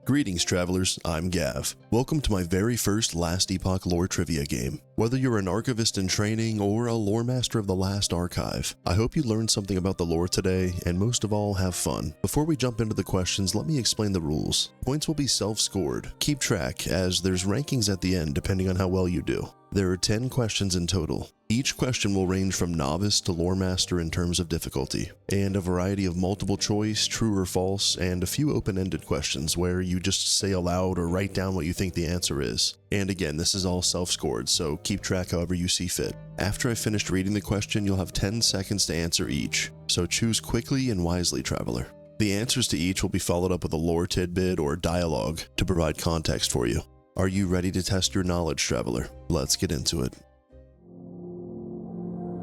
Greetings, travelers. I'm Gav. Welcome to my very first Last Epoch lore trivia game. Whether you're an archivist in training or a lore master of the Last Archive, I hope you learned something about the lore today, and most of all, have fun. Before we jump into the questions, let me explain the rules. Points will be self-scored. Keep track, as there's rankings at the end depending on how well you do. There are 10 questions in total. Each question will range from novice to lore master in terms of difficulty, and a variety of multiple choice, true or false, and a few open-ended questions where you just say aloud or write down what you think the answer is. And again, this is all self-scored, so keep track however you see fit. After I've finished reading the question, you'll have 10 seconds to answer each, so choose quickly and wisely, traveler. The answers to each will be followed up with a lore tidbit or dialogue to provide context for you. Are you ready to test your knowledge, traveler? Let's get into it.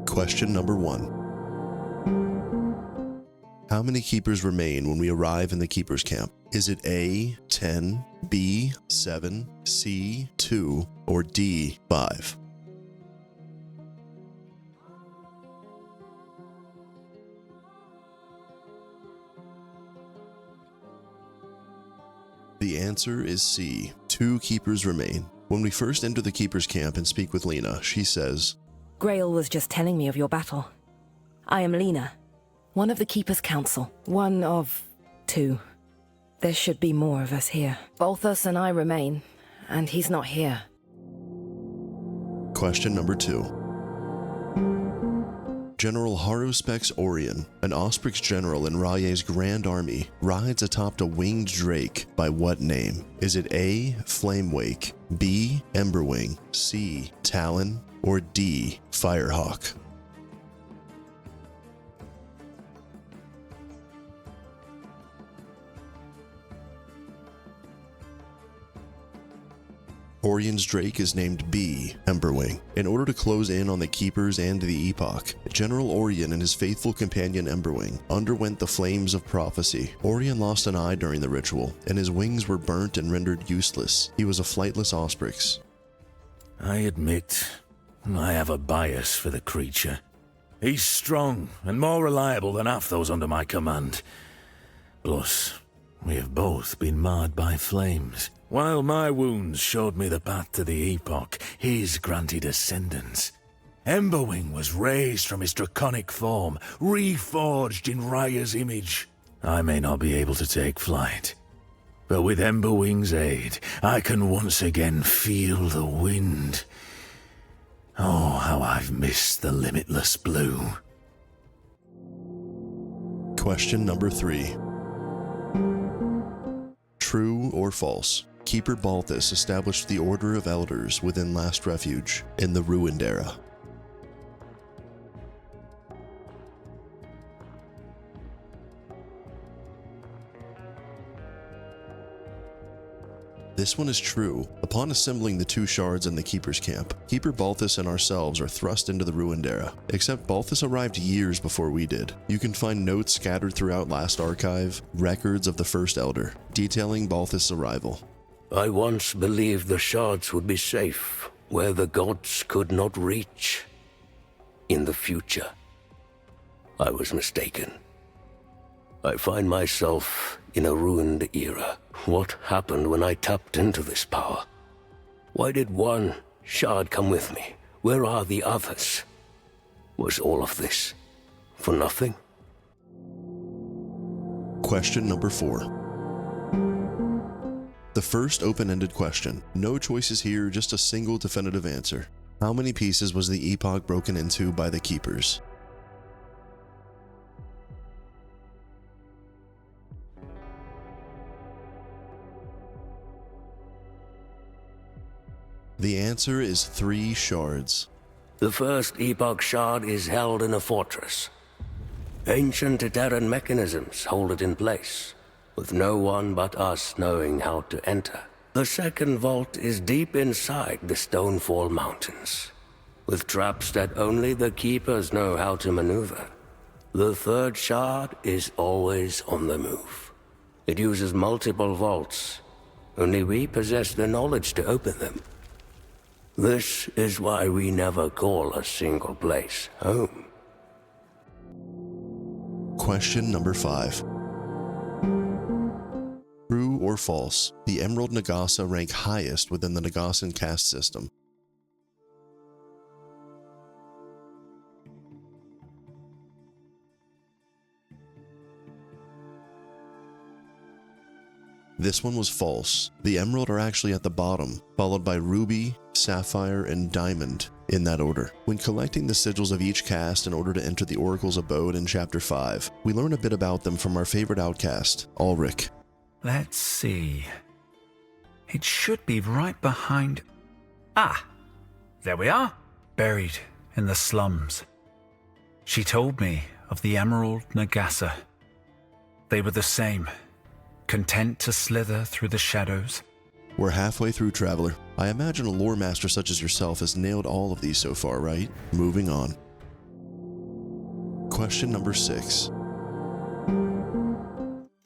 Question number 1. How many keepers remain when we arrive in the keeper's camp? Is it A, 10, B, 7, C, 2, or D, 5? The answer is C. 2 keepers remain. When we first enter the keeper's camp and speak with Lena, she says, Grail was just telling me of your battle. I am Lena, one of the Keeper's Council. One of 2. There should be more of us here. Balthus and I remain, and he's not here. Question number 2. General Haruspex Orion, an Osprix general in Raye's Grand Army, rides atop a winged drake by what name? Is it A, Flamewake, B, Emberwing, C, Talon, or D, Firehawk? Orion's drake is named B, Emberwing. In order to close in on the Keepers and the Epoch, General Orion and his faithful companion Emberwing underwent the Flames of Prophecy. Orion lost an eye during the ritual, and his wings were burnt and rendered useless. He was a flightless Osprix. I admit, I have a bias for the creature. He's strong and more reliable than half those under my command. Plus, we have both been marred by flames. While my wounds showed me the path to the Epoch, his granted ascendance. Emberwing was raised from his draconic form, reforged in Raya's image. I may not be able to take flight, but with Emberwing's aid, I can once again feel the wind. Oh, how I've missed the limitless blue. Question number 3. True or false? Keeper Balthus established the Order of Elders within Last Refuge in the Ruined Era. This one is true. Upon assembling the 2 shards in the Keeper's camp, Keeper Balthus and ourselves are thrust into the Ruined Era, except Balthus arrived years before we did. You can find notes scattered throughout Last Archive, records of the First Elder, detailing Balthus' arrival. I once believed the shards would be safe, where the gods could not reach. In the future, I was mistaken. I find myself in a ruined era. What happened when I tapped into this power? Why did one shard come with me? Where are the others? Was all of this for nothing? Question number 4. The first open-ended question. No choices here, just a single definitive answer. How many pieces was the Epoch broken into by the Keepers? The answer is 3 shards. The first Epoch shard is held in a fortress. Ancient Terran mechanisms hold it in place, with no one but us knowing how to enter. The second vault is deep inside the Stonefall Mountains, with traps that only the Keepers know how to maneuver. The third shard is always on the move. It uses multiple vaults. Only we possess the knowledge to open them. This is why we never call a single place home. Question number 5. or false, the Emerald Nagasa rank highest within the Nagasan caste system. This one was false. The Emerald are actually at the bottom, followed by Ruby, Sapphire, and Diamond in that order. When collecting the sigils of each caste in order to enter the Oracle's abode in Chapter 5, we learn a bit about them from our favorite outcast, Ulrich. Let's see. It should be right behind... Ah! There we are! Buried in the slums. She told me of the Emerald Nagasa. They were the same. Content to slither through the shadows. We're halfway through, Traveler. I imagine a lore master such as yourself has nailed all of these so far, right? Moving on. Question number 6.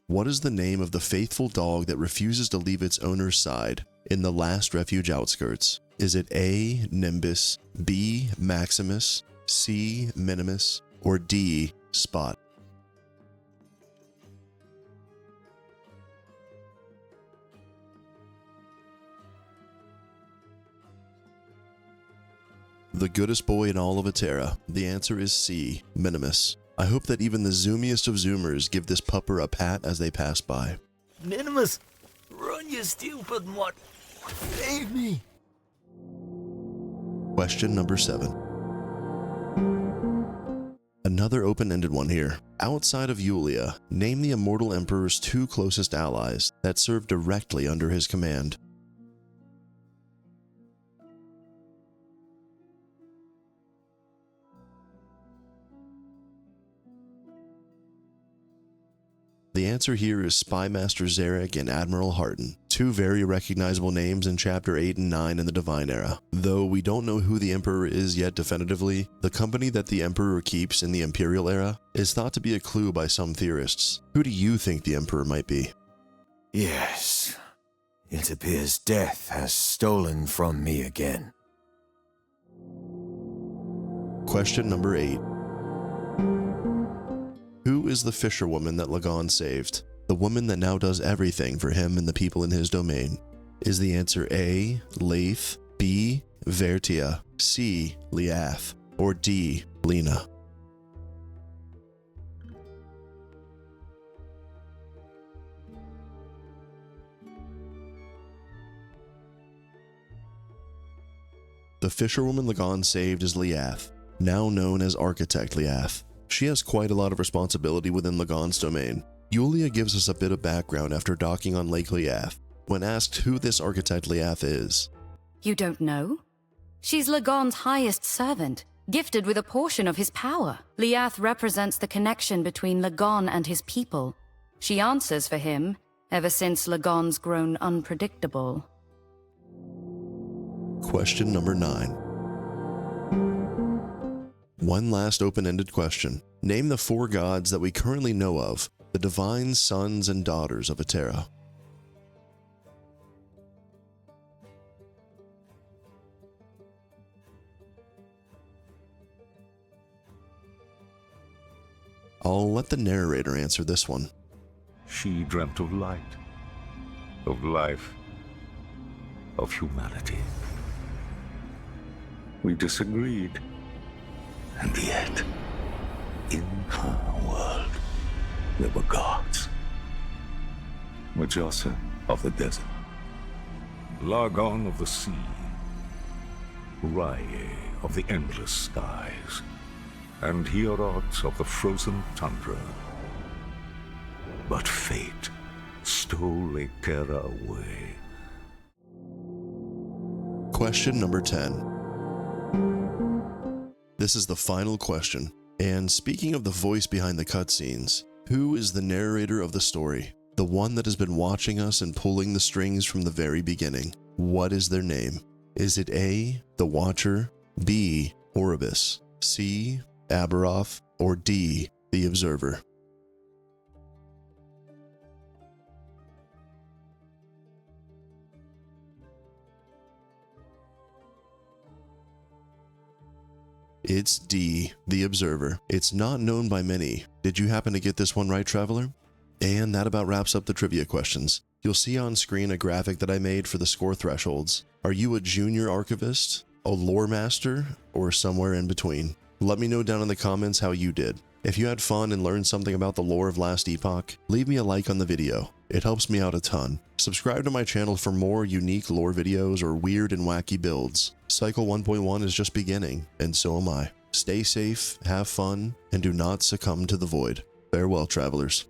What is the name of the faithful dog that refuses to leave its owner's side in the Last Refuge outskirts? Is it A. Nimbus, B. Maximus, C. Minimus, or D. Spot? The goodest boy in all of Atera. The answer is C. Minimus. I hope that even the zoomiest of zoomers give this pupper a pat as they pass by. Minimus, run, you stupid mutt. Save me. Question number 7. Another open-ended one here. Outside of Yulia, name the Immortal Emperor's 2 closest allies that serve directly under his command. The answer here is Spymaster Zarek and Admiral Harden, 2 very recognizable names in Chapter 8 and 9 in the Divine Era. Though we don't know who the Emperor is yet definitively, the company that the Emperor keeps in the Imperial Era is thought to be a clue by some theorists. Who do you think the Emperor might be? Yes. It appears death has stolen from me again. Question number 8. Who is the fisherwoman that Lagon saved? The woman that now does everything for him and the people in his domain. Is the answer A. Leith, B. Vertia, C. Liath, or D. Lena? The fisherwoman Lagon saved is Liath, now known as Architect Liath. She has quite a lot of responsibility within Lagon's domain. Yulia gives us a bit of background after docking on Lake Liath, when asked who this Architect Liath is. You don't know? She's Lagon's highest servant, gifted with a portion of his power. Liath represents the connection between Lagon and his people. She answers for him, ever since Lagon's grown unpredictable. Question number 9. One last open-ended question. Name the 4 gods that we currently know of, the divine sons and daughters of Atera. I'll let the narrator answer this one. She dreamt of light, of life, of humanity. We disagreed. And yet, in her world, there were gods. Mujasa of the desert, Lagon of the sea, Rye of the endless skies, and Hierot of the frozen tundra. But fate stole Atera away. Question number 10. This is the final question. And speaking of the voice behind the cutscenes, who is the narrator of the story? The one that has been watching us and pulling the strings from the very beginning. What is their name? Is it A. The Watcher, B. Oribus, C. Aberoth, or D. The Observer? It's D, The Observer. It's not known by many. Did you happen to get this one right, Traveler? And that about wraps up the trivia questions. You'll see on screen a graphic that I made for the score thresholds. Are you a junior archivist, a lore master, or somewhere in between? Let me know down in the comments how you did. If you had fun and learned something about the lore of Last Epoch, leave me a like on the video. It helps me out a ton. Subscribe to my channel for more unique lore videos or weird and wacky builds. Cycle 1.1 is just beginning, and so am I. Stay safe, have fun, and do not succumb to the void. Farewell, travelers.